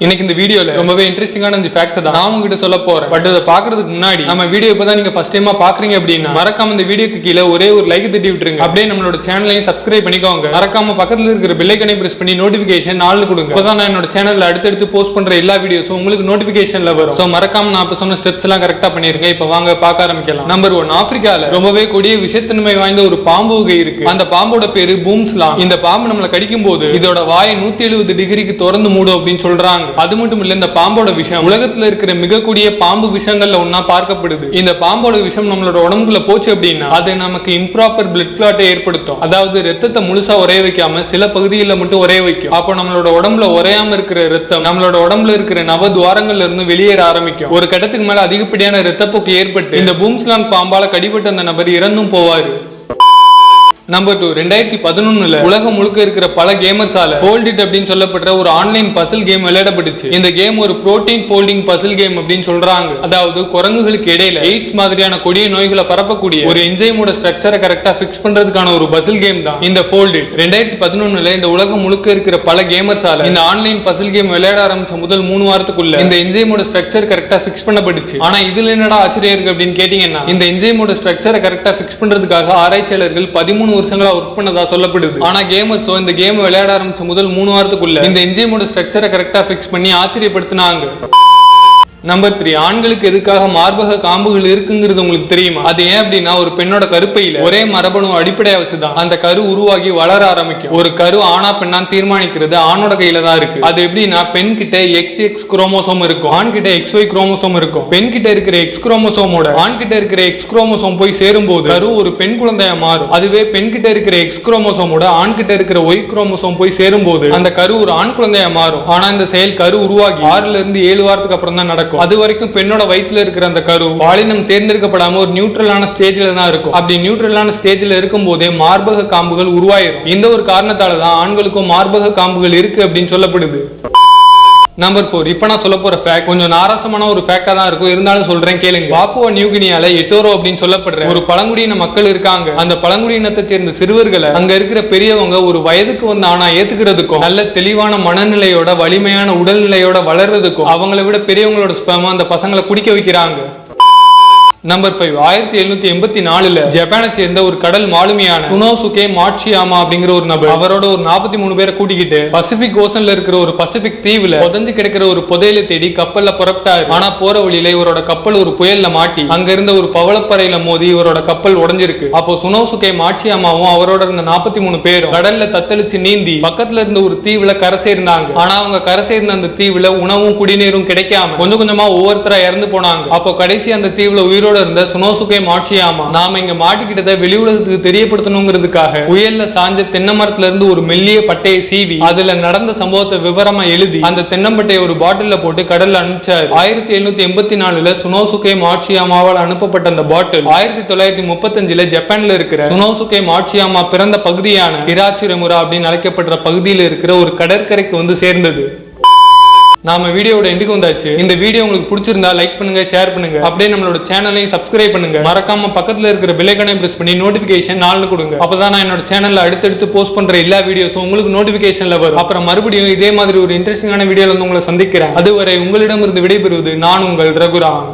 இன்னைக்கு இந்த வீடியோல ரொம்பவே இன்ட்ரெஸ்டிங்கான இந்த ஃபேக்ட்ஸ் தான் நான் உங்ககிட்ட சொல்ல போறேன். பட் அதை பாக்குறதுக்கு முன்னாடி நம்ம வீடியோ இப்பதான் நீங்க ஃபர்ஸ்ட் டைமா பாக்குறீங்க அப்படின்னா மறக்காம இந்த வீடியோக்கு கீழே ஒரே ஒரு லைக் தட்டி விட்டுருங்க. அப்படியே நம்மளோட சேனலையும் சப்ஸ்கிரைப் பண்ணிக்கோங்க. மறக்காம பக்கத்துல இருக்கிற பெல் ஐகானை பிரஸ் பண்ணி நோட்டிபிகேஷன் நாலு கொடுங்க. அப்பதான் நான் என்னோட சேனல்ல அடுத்தடுத்து போஸ்ட் பண்ற எல்லா வீடியோஸும் உங்களுக்கு நோட்டிபிகேஷன்ல வரும். சோ மறக்காம நான் இப்ப சொன்ன ஸ்டெப்ஸ் எல்லாம் கரெக்டா பண்ணிருக்கேன். இப்ப வாங்க பார்க்க ஆரம்பிக்கலாம். நம்பர் 1, ஆப்பிரிக்கால ரொம்பவே கொடிய விஷத்தன்மை வாய்ந்த ஒரு பாம்பு வகை இருக்கு. அந்த பாம்போட பேரு பூம்ஸ்லாங். இந்த பாம்பு நம்மள கடிக்கும் போது இதோட வாயை 170 டிகிரிக்கு திறந்து மூடும் அப்படின்னு சொல்றாங்க. அது மட்டும் இல்ல, இந்த பாம்போட விஷம் உலகத்துல இருக்கிற மிக கூடிய பாம்பு விஷங்கள்ல ஒன்னா பார்க்கப்படுது. இந்த பாம்போட விஷம் நம்மளோட உடம்புக்குள்ள போச்சு அப்படின்னா அது நமக்கு இம்ப்ராப்பர் பிளட் கிளாட்டை ஏற்படுத்தும். அதாவது ரத்தத்தை முழுசா உரைய வைக்காம சில பகுதிகளில் மட்டும் உரைய வைக்கும். அப்போ நம்மளோட உடம்புல உரையாம இருக்கிற ரத்தம் நம்மளோட உடம்புல இருக்கிற நவதுவாரங்கள்ல இருந்து வெளியேற ஆரம்பிக்கும். ஒரு கட்டத்துக்கு மேல அதிகப்படியான ரத்தப்போக்கு ஏற்பட்டு இந்த பூம்ஸ்லாங் பாம்பால கடிபட்ட அந்த நபர் இறந்தும் போவாரு. நம்பர் 2, 2011 உலகம் முழுக்க இருக்கிற பல கேமர்ஸால ஃபோல்டிட் அப்படின்னு சொல்லப்படுற ஒரு ஆன்லைன் பசில் கேம் விளையாடப்பட்டுச்சு. இந்த கேம் ஒரு புரோட்டீன் ஃபோல்டிங் பசில் கேம் அப்படின்னு சொல்றாங்க. அதாவது குரங்குகளுக்கு இடையில எய்ட்ஸ் மாதிரியான கொடிய நோய்களை பரப்பக்கூடிய ஒரு என்சைமோட ஸ்ட்ரக்சரை கரெக்டா பிக்ஸ் பண்றதுக்கான ஒரு பசில் கேம் தான் இந்த ஃபோல்டிட். 2011 இந்த உலகம் முழுக்க இருக்கிற பல கேமர்ஸால இந்த ஆன்லைன் பசில் கேம் விளையாட ஆரம்பிச்ச முதல் 3 வாரத்துக்குள்ள இந்த என்சைமோட ஸ்ட்ரக்சர் கரெக்டா பிக்ஸ் பண்ணப்பட்டுச்சு. ஆனா இதுல என்னடா ஆச்சரியம் இருக்கு அப்படின்னு கேட்டீங்கன்னா, இந்த என்சைமோட ஸ்ட்ரக்சரை கரெக்டா பிக்ஸ் பண்றதுக்காக ஆராய்ச்சியாளர்கள் 13 வருஷங்களா ஒர்க் பண்ணதா சொல்லப்படுது. ஆனா கேமர்ஸ் இந்த கேம் விளையாட ஆரம்பிச்ச முதல் 3 வாரத்துக்குள்ள இந்த என்சைமோட ஸ்ட்ரக்சரை கரெக்டா பிக்ஸ் பண்ணி ஆச்சரியப்படுத்தினாங்க. நம்பர் 3, ஆண்களுக்கு எதுக்காக மார்பக காம்புகள் இருக்குங்கிறது உங்களுக்கு தெரியுமா? அது ஏன் அப்படின்னா ஒரு பெண்ணோட கருப்பையில ஒரே மரபணு அடிப்படையா வச்சுதான் அந்த கரு உருவாகி வளர ஆரம்பிக்கும். ஒரு கரு ஆணா பெண்ணா தீர்மானிக்கிறது ஆணோட கையில தான் இருக்கு. அது எப்படின்னா பெண் கிட்ட XX குரோமோசோம் இருக்கும், ஆண் கிட்ட XY குரோமோசோம் இருக்கும். பெண் கிட்ட இருக்கிற X குரோமோசோமோட ஆண் கிட்ட இருக்கிற X குரோமோசோம் போய் சேரும் போது கரு ஒரு பெண் குழந்தையா மாறும். அதுவே பெண் கிட்ட இருக்கிற X குரோமோசோமோட ஆண் கிட்ட இருக்கிற Y குரோமோசோம் போய் சேரும் போது அந்த கரு ஒரு ஆண் குழந்தையா மாறும். ஆனா இந்த செயல் கரு உருவாகி 6 இருந்து 7 வாரத்துக்கு அப்புறம் தான் நடக்கும். அது வரைக்கும் பெண்ணோட வயிற்றுல இருக்கிற அந்த கரு பாலினம் தேர்ந்தெடுக்கப்படாம ஒரு நியூட்ரலான ஸ்டேஜ்ல தான் இருக்கும். அப்படி நியூட்ரலான ஸ்டேஜ்ல இருக்கும் போதே மார்பக காம்புகள் உருவாயிரும். இந்த ஒரு காரணத்தால தான் ஆண்களுக்கும் மார்பக காம்புகள் இருக்கு அப்படின்னு சொல்லப்படுது. நம்பர் 4, இப்ப நான் சொல்ல போற ஃபேக்ட் கொஞ்சம் நாராசமான ஒரு ஃபேக்டா தான் இருக்கும், இருந்தாலும் சொல்றேன் கேளுங்க. பாப்புவா நியூகினியால எட்டோரோ அப்படின்னு சொல்லப்படுற ஒரு பழங்குடியின மக்கள் இருக்காங்க. அந்த பழங்குடியினத்தை சேர்ந்த சிறுவர்களை அங்க இருக்கிற பெரியவங்க ஒரு வயதுக்கு வந்து ஆனா ஏத்துக்கிறதுக்கும் நல்ல தெளிவான மனநிலையோட வலிமையான உடல்நிலையோட வளர்றதுக்கும் அவங்களை விட பெரியவங்களோட ஸ்பெர்ம் அந்த பசங்களை குடிக்க வைக்கிறாங்க. நம்பர் 5, 1784 ஜப்பானை சேர்ந்த ஒரு கடல் மாலுமியான குனோசுகே மாட்சியாமா அப்படிங்கிற ஒரு நபர் அவரோட ஒரு 43 பேரை கூட்டிக்கிட்டு பசிபிக் ஓசன்ல இருக்கிற ஒரு பசிபிக் தீவுல புதைஞ்சு கிடக்கிற ஒரு புதையலை தேடி கப்பல்ல புறப்பட்டாரு. ஆனா போற வழியில இவரோட கப்பல் ஒரு புயல்ல மாட்டி அங்க இருந்த ஒரு பவளப்பறையில மோதி இவரோட கப்பல் உடைஞ்சிருக்கு. அப்போ குனோசுகே மாட்சியாமாவும் அவரோட இருந்த 43 பேரும் கடல்ல தத்தளிச்சு நீந்தி பக்கத்துல இருந்த ஒரு தீவுல கரை சேர்ந்தாங்க. ஆனா அவங்க கரை சேர்ந்த அந்த தீவுல உணவும் குடிநீரும் கிடைக்காம கொஞ்சம் கொஞ்சமா ஒவ்வொருத்தரா இறந்து போனாங்க. அப்போ கடைசி அந்த தீவுல உயிரோட இருந்த குனோசுகே மாட்சியாமா நாம இங்க மாட்டிக்கிட்டதை வெளி உலகத்துக்கு தெரியப்படுத்தணுங்கிறதுக்காக புயல்ல சாஞ்ச தென்னை மரத்துல இருந்து ஒரு மெல்லிய பட்டையை சீவி அதுல நடந்த சம்பவத்தை விவரமா எழுதி அந்த தென்னம்பட்டையை ஒரு பாட்டில போட்டு கடல்ல அனுப்பிச்சாரு. 1784 குனோசுகே மாட்சியாமாவால் அனுப்பப்பட்ட அந்த பாட்டில் 1935 ஜப்பான்ல இருக்கிற குனோசுகே மாட்சியாமா பிறந்த பகுதியான ஹிராச்சிரமுரா அப்படின்னு அழைக்கப்படுற பகுதியில் இருக்கிற ஒரு கடற்கரைக்கு வந்து சேர்ந்தது. நாம வீடியோட எண்டுக்கு வந்தாச்சு. இந்த வீடியோ உங்களுக்கு பிடிச்சிருந்தா லைக் பண்ணுங்க, ஷேர் பண்ணுங்க. அப்படியே நம்மளோட சேனலையும் சப்ஸ்கிரைப் பண்ணுங்க. மறக்காம பக்கத்துல இருக்கிற பெல் ஐகானை பிரஸ் பண்ணி நோட்டிபிகேஷன் நாலு கொடுங்க. அப்பதான் நான் என்னோட சேனல்ல அடுத்தடுத்து போஸ்ட் பண்ற எல்லா வீடியோஸும் உங்களுக்கு நோட்டிபிகேஷன்ல வரும். அப்புறம் மறுபடியும் இதே மாதிரி ஒரு இன்ட்ரெஸ்டிங்கான வீடியோல வந்து உங்களை சந்திக்கிறேன். அதுவரை உங்களிடமிருந்து விடைபெறுவது நான் உங்கள் ரகுராம்.